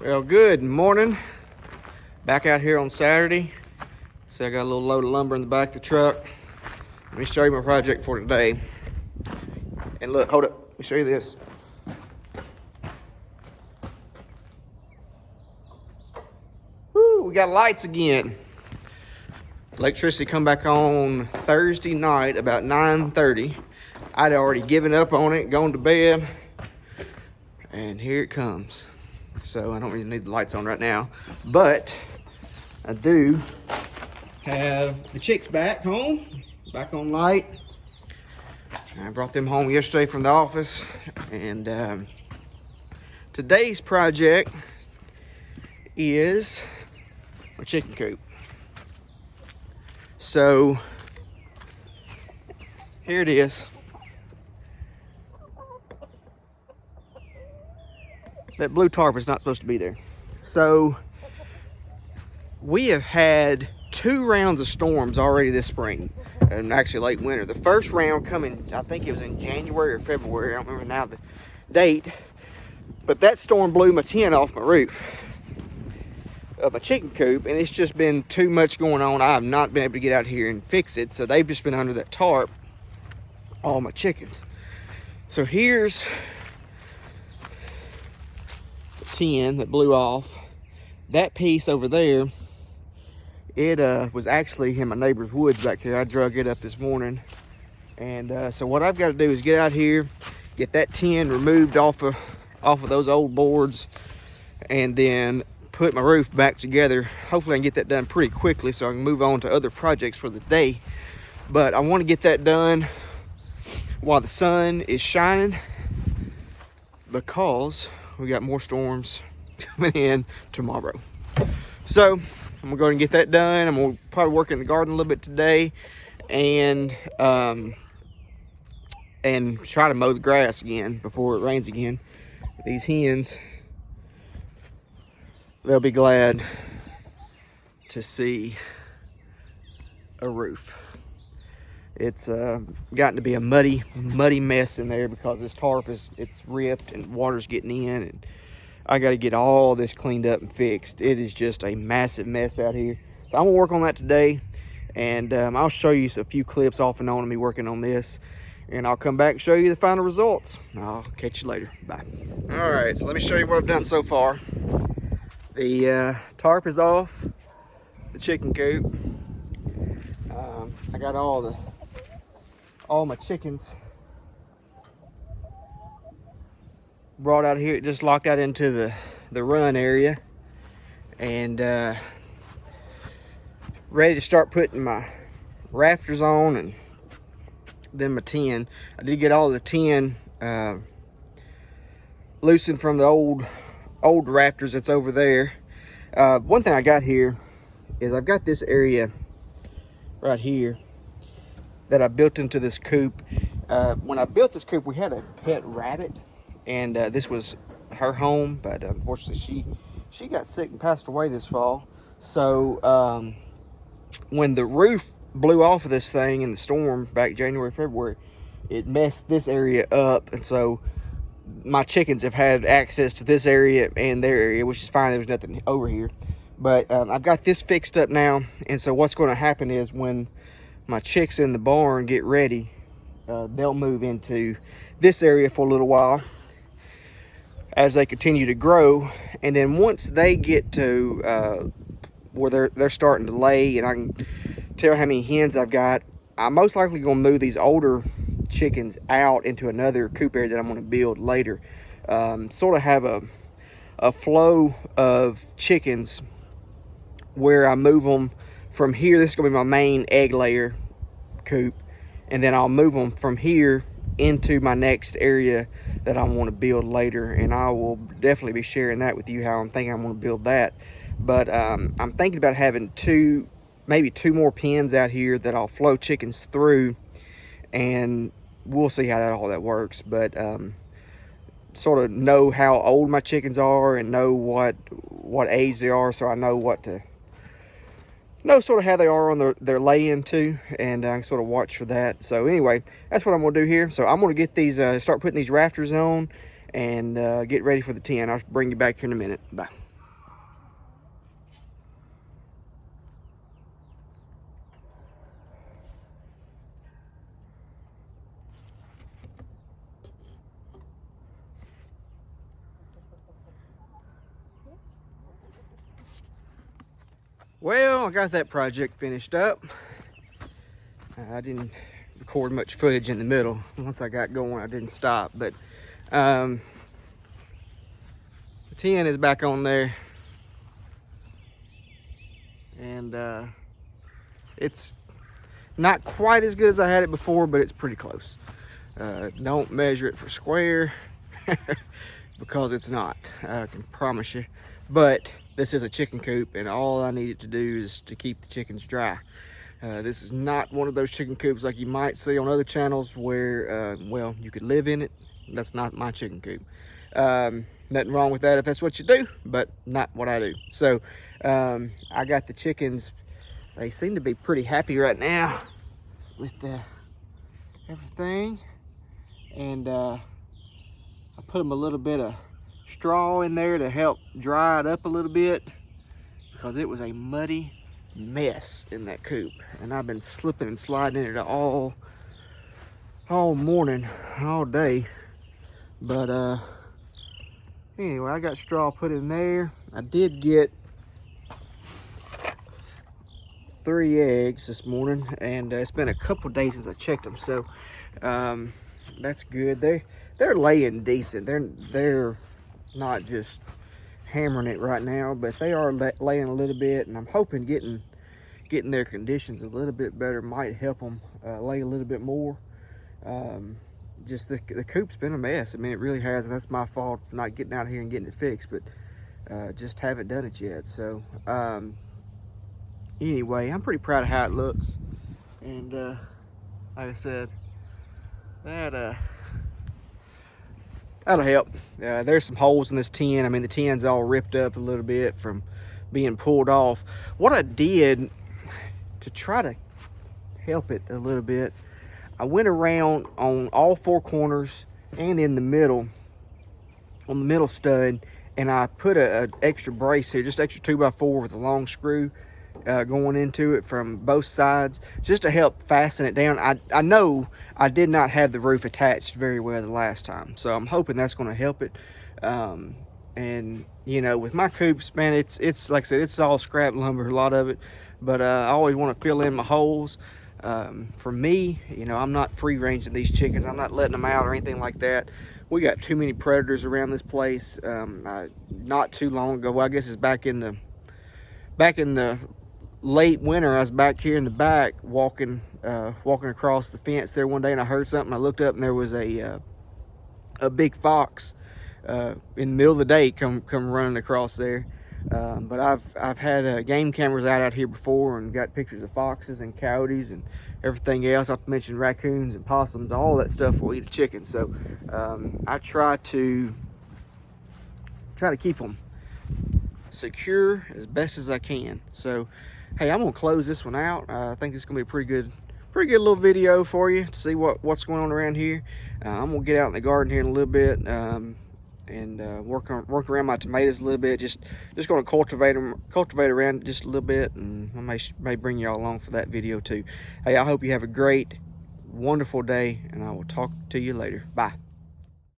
Well, good morning. Back out here on Saturday. See, I got a little load of lumber in the back of the truck. Let me show you my project for today. And look, hold up, let me show you this. Woo, we got lights again. Electricity come back on Thursday night about 9:30. I'd already given up on it, gone to bed, and here it comes. So I don't really need the lights on right now, but I do have the chicks back home, back on light. I brought them home yesterday from the office, and today's project is a chicken coop. So here it is. That blue tarp is not supposed to be there. So we have had 2 rounds of storms already this spring, and actually late winter. The first round coming, I think it was in January or February, I don't remember now the date, but that storm blew my tin off my roof of my chicken coop, and it's just been too much going on. I have not been able to get out here and fix it, so they've just been under that tarp, all my chickens. So here's the tin that blew off. That piece over there, it was actually in my neighbor's woods back here. I drug it up this morning, and so what I've got to do is get out here, get that tin removed off of those old boards, and then put my roof back together. Hopefully I can get that done pretty quickly so I can move on to other projects for the day. But I want to get that done while the sun is shining, because we got more storms coming in tomorrow. So I'm gonna go ahead and get that done. I'm gonna probably work in the garden a little bit today, and try to mow the grass again before it rains again. These hens, they'll be glad to see a roof. It's gotten to be a muddy mess in there because this tarp it's ripped and water's getting in, and I got to get all this cleaned up and fixed. It is just a massive mess out here. So I'm gonna work on that today, and I'll show you a few clips off and on of me working on this, and I'll come back and show you the final results. I'll catch you later. Bye. All right, so let me show you what I've done so far. The tarp is off the chicken coop. I got all my chickens brought out here. It just locked out into the run area, and ready to start putting my rafters on, and then my tin. I did get all the tin loosened from the old rafters that's over there. One thing I got here is I've got this area right here that I built into this coop. When I built this coop, we had a pet rabbit, and this was her home, but unfortunately she got sick and passed away this fall. So when the roof blew off of this thing in the storm back January, February, it messed this area up, and so my chickens have had access to this area and their area, which is fine. There was nothing over here, but I've got this fixed up now, and so what's going to happen is when my chicks in the barn get ready, they'll move into this area for a little while as they continue to grow, and then once they get to where they're starting to lay, and I can tell how many hens I've got, I'm most likely going to move these older chickens out into another coop area that I'm going to build later. Sort of have a flow of chickens where I move them from here. This is going to be my main egg layer coop, and then I'll move them from here into my next area that I want to build later, and I will definitely be sharing that with you, how I'm thinking I'm going to build that. But I'm thinking about having maybe two more pens out here that I'll flow chickens through, and we'll see how all that works. But sort of know how old my chickens are and know what age they are, so I know sort of how they are on their lay-in too, and I can sort of watch for that. So anyway, that's what I'm going to do here. So I'm going to get these, start putting these rafters on, and get ready for the tin. I'll bring you back here in a minute. Bye. Well, I got that project finished up. I didn't record much footage in the middle. Once I got going, I didn't stop, but the tin is back on there, and it's not quite as good as I had it before, but it's pretty close. Don't measure it for square because it's not, I can promise you. But this is a chicken coop, and all I needed to do is to keep the chickens dry. This is not one of those chicken coops like you might see on other channels where, well, you could live in it. That's not my chicken coop. Nothing wrong with that if that's what you do, but not what I do. So I got the chickens. They seem to be pretty happy right now with everything. And I put them a little bit of straw in there to help dry it up a little bit, because it was a muddy mess in that coop, and I've been slipping and sliding in it all morning, all day. But anyway, I got straw put in there. I did get 3 eggs this morning, and it's been a couple days since I checked them, so that's good. They're laying decent. They're not just hammering it right now, but they are laying a little bit, and I'm hoping getting their conditions a little bit better might help them lay a little bit more. Just the coop's been a mess. I mean, it really has, and that's my fault for not getting out here and getting it fixed, but just haven't done it yet. So anyway, I'm pretty proud of how it looks, and like I said, that'll help. There's some holes in this tin. I mean, the tin's all ripped up a little bit from being pulled off. What I did to try to help it a little bit, I went around on all 4 corners and in the middle, on the middle stud, and I put an extra brace here, just extra 2x4 with a long screw going into it from both sides, just to help fasten it down. I know I did not have the roof attached very well the last time, so I'm hoping that's going to help it. And you know, with my coops, man, it's like I said, it's all scrap lumber, a lot of it, but I always want to fill in my holes. For me, you know, I'm not free ranging these chickens. I'm not letting them out or anything like that. We got too many predators around this place. Not too long ago, well, I guess it's back in the late winter, I was back here in the back walking across the fence there one day, and I heard something. I looked up, and there was a big fox in the middle of the day come running across there. But I've had game cameras out here before, and got pictures of foxes and coyotes and everything else. Not to mention raccoons and possums. All that stuff will eat a chicken. So I try to keep them secure as best as I can. So hey, I'm gonna close this one out. I think this is gonna be a pretty good little video for you to see what's going on around here. I'm gonna get out in the garden here in a little bit and work around my tomatoes a little bit. Just gonna cultivate around just a little bit, and I may bring y'all along for that video too. Hey, I hope you have a great, wonderful day, and I will talk to you later. Bye.